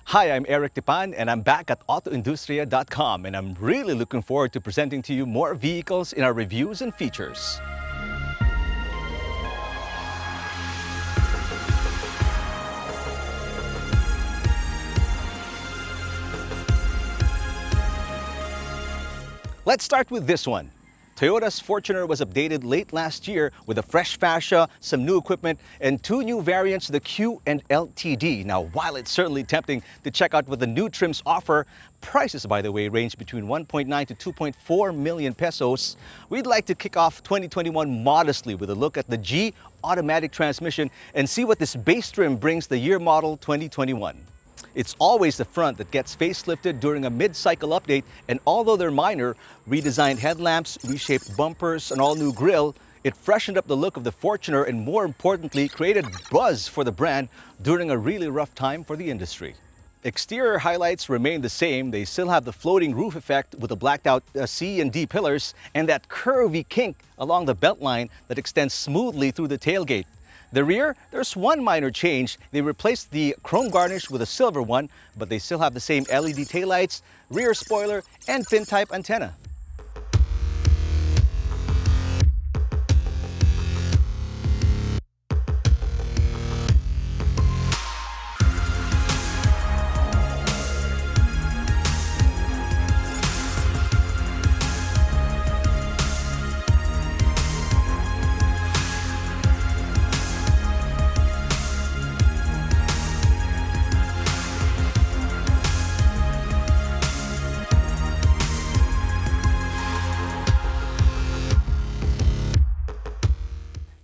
Hi, I'm Eric Tipan and I'm back at AutoIndustriya.com and I'm really looking forward to presenting to you more vehicles in our reviews and features. Let's start with this one. Toyota's Fortuner was updated late last year with a fresh fascia, some new equipment, and two new variants, the Q and LTD. Now, while it's certainly tempting to check out what the new trims offer, prices, by the way, range between 1.9 to 2.4 million pesos. We'd like to kick off 2021 modestly with a look at the G automatic transmission and see what this base trim brings the year model 2021. It's always the front that gets facelifted during a mid-cycle update, and although they're minor, redesigned headlamps, reshaped bumpers, an all-new grille, it freshened up the look of the Fortuner and more importantly, created buzz for the brand during a really rough time for the industry. Exterior highlights remain the same. They still have the floating roof effect with the blacked out C and D pillars and that curvy kink along the beltline that extends smoothly through the tailgate. The rear, there's one minor change. They replaced the chrome garnish with a silver one, but they still have the same LED taillights, rear spoiler, and fin-type antenna.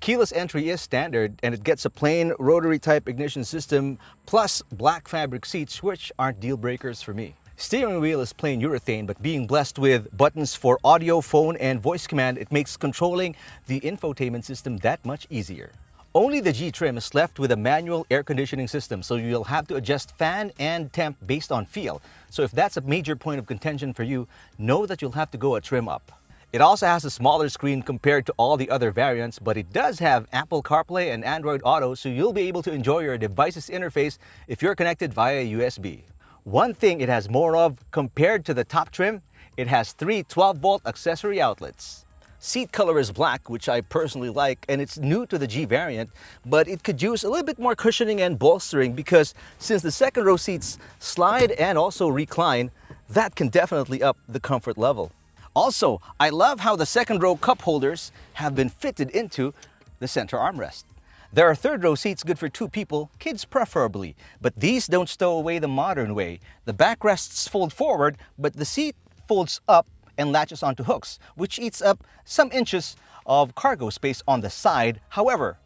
Keyless entry is standard and it gets a plain rotary type ignition system plus black fabric seats, which aren't deal breakers for me. Steering wheel is plain urethane, but being blessed with buttons for audio, phone, and voice command, it makes controlling the infotainment system that much easier. Only the G trim is left with a manual air conditioning system, so you'll have to adjust fan and temp based on feel. So if that's a major point of contention for you, know that you'll have to go a trim up. It also has a smaller screen compared to all the other variants, but it does have Apple CarPlay and Android Auto, so you'll be able to enjoy your device's interface if you're connected via USB. One thing it has more of compared to the top trim, it has three 12-volt accessory outlets. Seat color is black, which I personally like, and it's new to the G variant, but it could use a little bit more cushioning and bolstering because since the second row seats slide and also recline, that can definitely up the comfort level. Also, I love how the second row cup holders have been fitted into the center armrest. There are third row seats good for two people, kids preferably, but these don't stow away the modern way. The backrests fold forward, but the seat folds up and latches onto hooks, which eats up some inches of cargo space on the side. However,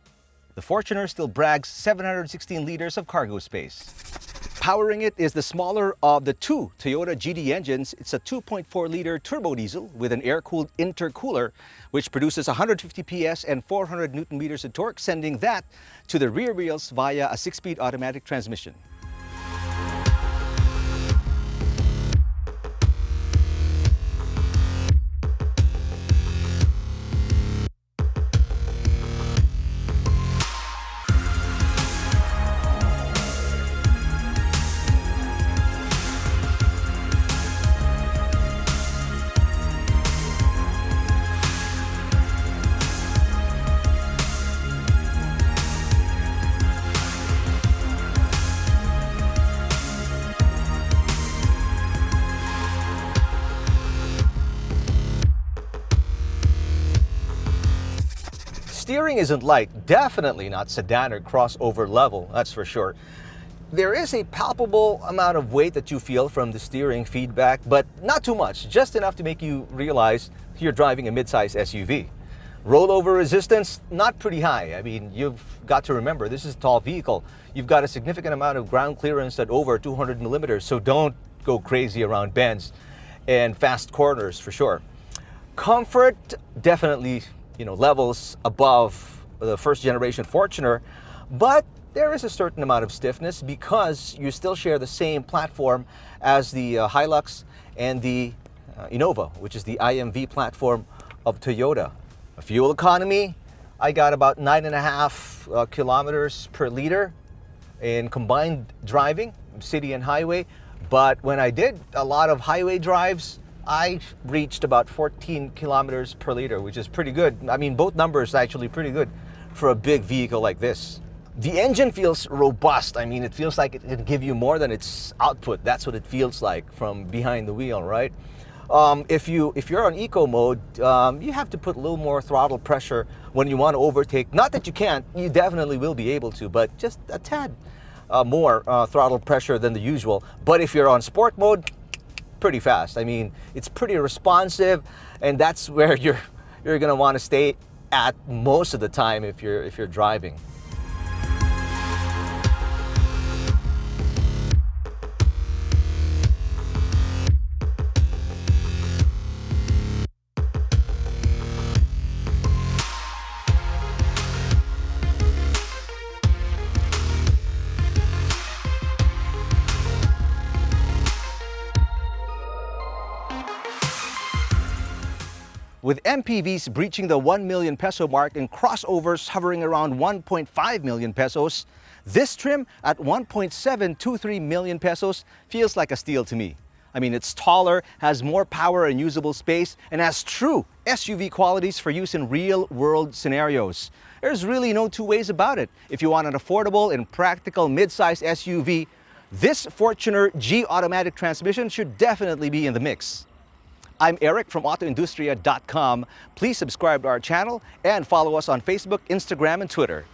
the Fortuner still brags 716 liters of cargo space. Powering it is the smaller of the two Toyota GD engines. It's a 2.4-liter turbo diesel with an air-cooled intercooler, which produces 150 PS and 400 Newton meters of torque, sending that to the rear wheels via a 6-speed automatic transmission. Steering isn't light, definitely not sedan or crossover level, that's for sure. There is a palpable amount of weight that you feel from the steering feedback, but not too much, just enough to make you realize you're driving a mid-size SUV. Rollover resistance, not pretty high. I mean, you've got to remember, this is a tall vehicle. You've got a significant amount of ground clearance at over 200 millimeters, so don't go crazy around bends and fast corners for sure. Comfort, definitely levels above the first generation Fortuner, but there is a certain amount of stiffness because you still share the same platform as the Hilux and the Innova, which is the IMV platform of Toyota. Fuel economy, I got about 9.5 kilometers per liter. in combined driving, city and highway. But when I did a lot of highway drives, I reached about 14 kilometers per liter, which is pretty good. I mean, both numbers actually pretty good for a big vehicle like this. The engine feels robust. I mean, it feels like it can give you more than its output. That's what it feels like from behind the wheel, right? If you're on eco mode, you have to put a little more throttle pressure when you want to overtake. Not that you can't, you definitely will be able to, but just a tad more throttle pressure than the usual. But if you're on sport mode, pretty fast. I mean, it's pretty responsive, and that's where you're gonna want to stay at most of the time if you're driving. With MPVs breaching the 1 million peso mark and crossovers hovering around 1.5 million pesos, this trim at 1.723 million pesos feels like a steal to me. I mean, it's taller, has more power and usable space, and has true SUV qualities for use in real-world scenarios. There's really no two ways about it. If you want an affordable and practical mid-size SUV, this Fortuner G automatic transmission should definitely be in the mix. I'm Eric from AutoIndustriya.com. Please subscribe to our channel and follow us on Facebook, Instagram, and Twitter.